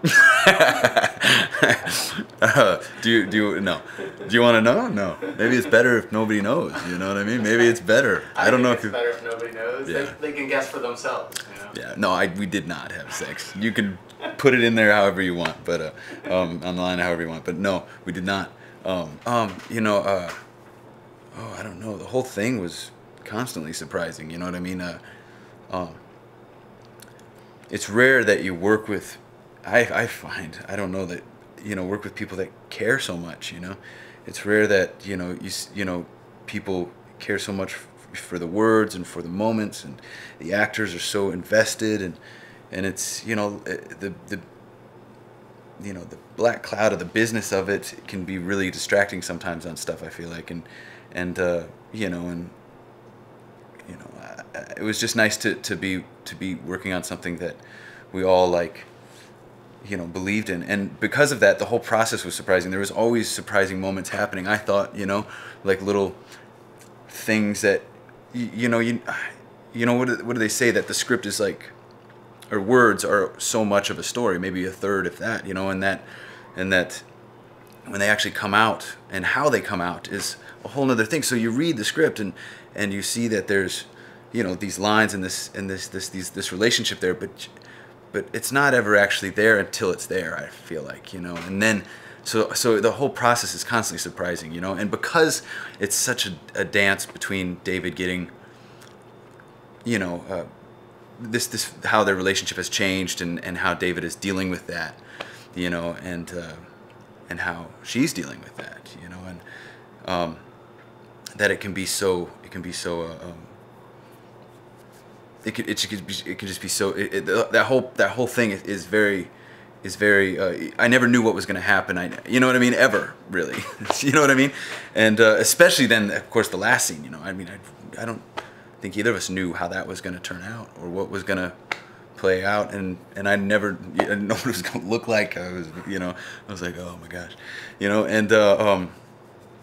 No? Do you want to know? No. Maybe it's better if nobody knows. You know what I mean? Maybe it's better. I don't know if it's better if nobody knows. Yeah. They can guess for themselves. You know? Yeah. No, we did not have sex. You can put it in there however you want, but online however you want. But no, we did not. You know, oh, I don't know. The whole thing was constantly surprising. You know what I mean? It's rare that you work with. I find, I don't know, that work with people that care so much. It's rare that people care so much for the words and for the moments, and the actors are so invested, and it's the black cloud of the business of it can be really distracting sometimes on stuff, I feel like, it was just nice to be working on something that we all believed in, and because of that, the whole process was surprising. There was always surprising moments happening. I thought, like little things that, what do they say, that the script is like, or words are so much of a story, maybe a third, if that, and that when they actually come out and how they come out is a whole nother thing. So you read the script and you see that there's, these lines and this relationship there, but it's not ever actually there until it's there, I feel like, and then so the whole process is constantly surprising, and because it's such a dance between David getting, this how their relationship has changed, and how David is dealing with that, and how she's dealing with that, and that it can just be so, that whole thing is very I never knew what was going to happen. You know what I mean? Ever, really. You know what I mean? And especially then, of course, the last scene. I don't think either of us knew how that was going to turn out, or what was going to play out, and I didn't know what it was going to look like. I was like, oh my gosh, and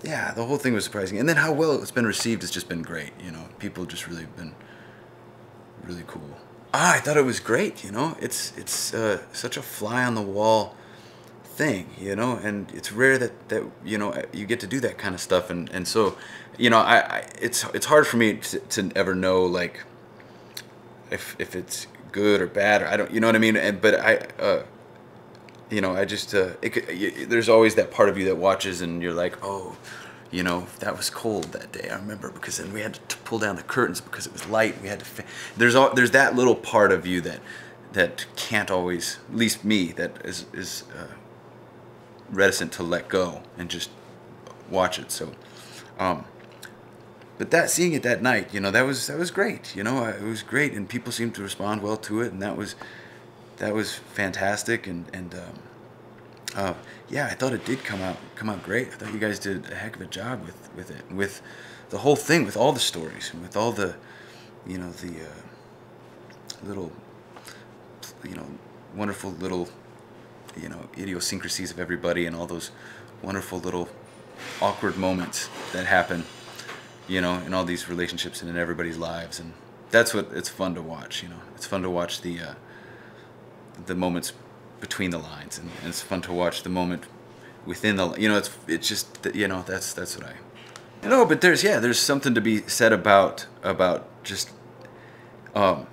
yeah, the whole thing was surprising, and then how well it's been received has just been great. People just really been really cool. I thought it was great. It's such a fly on the wall thing, and it's rare that you get to do that kind of stuff, and so it's hard for me to ever know, like, if it's good or bad, or I don't, you know what I mean, but I just there's always that part of you that watches and you're like, oh, that was cold that day, I remember, because then we had to pull down the curtains because it was light. We had to there's that little part of you that can't always, at least me, that is reticent to let go and just watch it. So but seeing it that night, that was great. It was great, and people seemed to respond well to it, and that was fantastic, and yeah, I thought it did come out great. I thought you guys did a heck of a job with it, with the whole thing, with all the stories, and with all the the little wonderful little idiosyncrasies of everybody, and all those wonderful little awkward moments that happen in all these relationships and in everybody's lives, and that's what it's fun to watch. It's fun to watch the moments between the lines, and it's fun to watch the moment within the, it's just that's what but there's something to be said about just an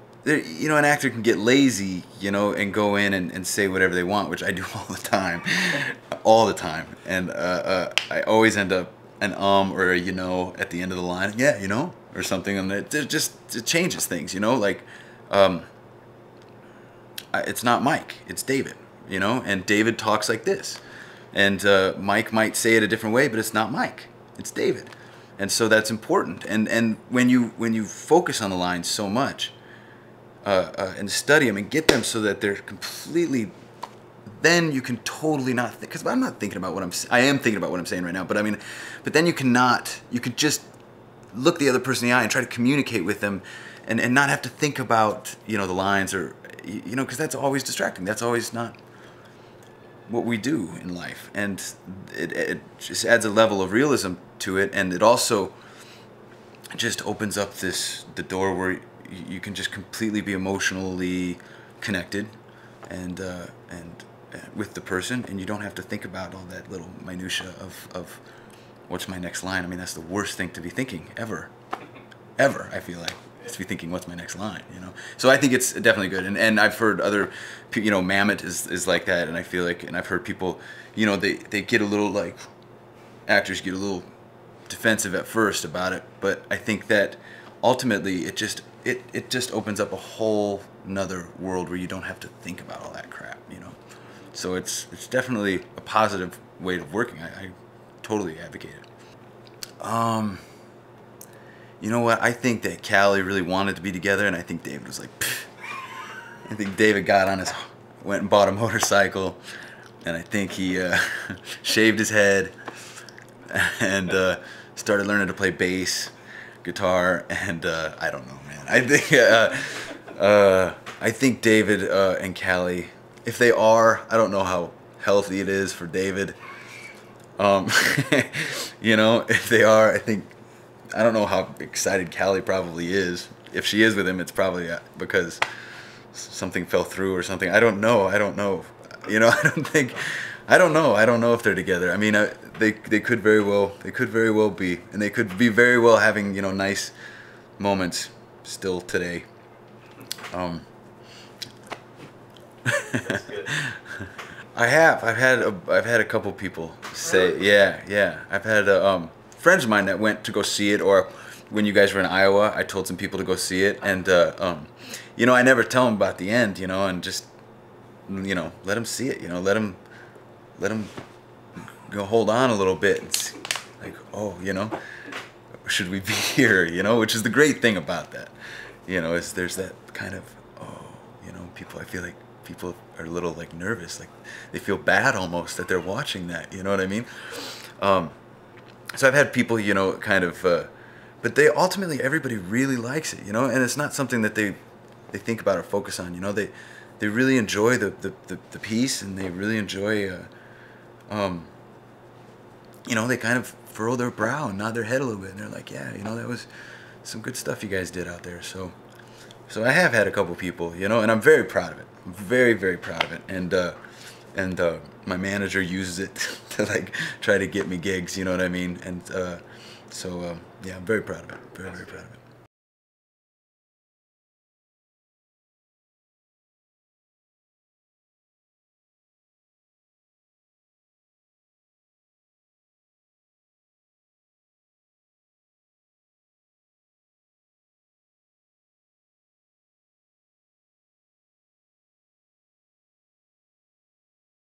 actor can get lazy, and go in and say whatever they want, which I do all the time, and I always end up an or a at the end of the line, or something, and it changes things, like it's not Mike, it's David, and David talks like this, and Mike might say it a different way, but it's not Mike, it's David, and so that's important, and when you focus on the lines so much, and study them and get them so that they're completely, then you can totally not think, because I'm not thinking about I am thinking about what I'm saying right now, but then you could just look the other person in the eye and try to communicate with them, and not have to think about the lines, or because that's always distracting. That's always not what we do in life, and it just adds a level of realism to it, and it also just opens up the door where you can just completely be emotionally connected, and with the person, and you don't have to think about all that little minutia of what's my next line. I mean, that's the worst thing to be thinking ever. I feel like, is to be thinking what's my next line, you know. So I think it's definitely good, and I've heard other, you know, Mammoth is like that, and I feel like, and I've heard people, you know, they get a little like, actors get a little defensive at first about it, but I think that ultimately it just opens up a whole another world where you don't have to think about all that crap, you know. So it's definitely a positive way of working. I totally advocate it. You know what? I think that Callie really wanted to be together, and I think David was like, pfft. I think David went and bought a motorcycle, and I think he shaved his head and started learning to play bass, guitar, and I don't know, man. I think David and Callie, if they are, I don't know how healthy it is for David. You know, if they are, I don't know how excited Callie probably is. If she is with him, it's probably because something fell through or something. I don't know. You know, I don't know if they're together. I mean, they could very well be, and they could be very well having, you know, nice moments still today. That's good. I've had a couple people say, Really? yeah. I've had friends of mine that went to go see it, or when you guys were in Iowa, I told some people to go see it, and you know, I never tell them about the end, you know, and just, you know, let them see it, you know, let them go hold on a little bit and see, like, oh, you know, should we be here, you know, which is the great thing about that, you know, is there's that kind of, oh, you know, I feel like people are a little like nervous, like they feel bad almost that they're watching that, you know what I mean? So I've had people, you know, kind of, but they ultimately, everybody really likes it, you know, and it's not something that they think about or focus on, you know, they really enjoy the piece, and they really enjoy, you know, they kind of furrow their brow and nod their head a little bit, and they're like, yeah, you know, that was some good stuff you guys did out there. So I have had a couple people, you know, and I'm very proud of it. I'm very, very proud of it. And my manager uses it to like try to get me gigs, you know what I mean? And so yeah, I'm very proud of it. Very, very proud of it.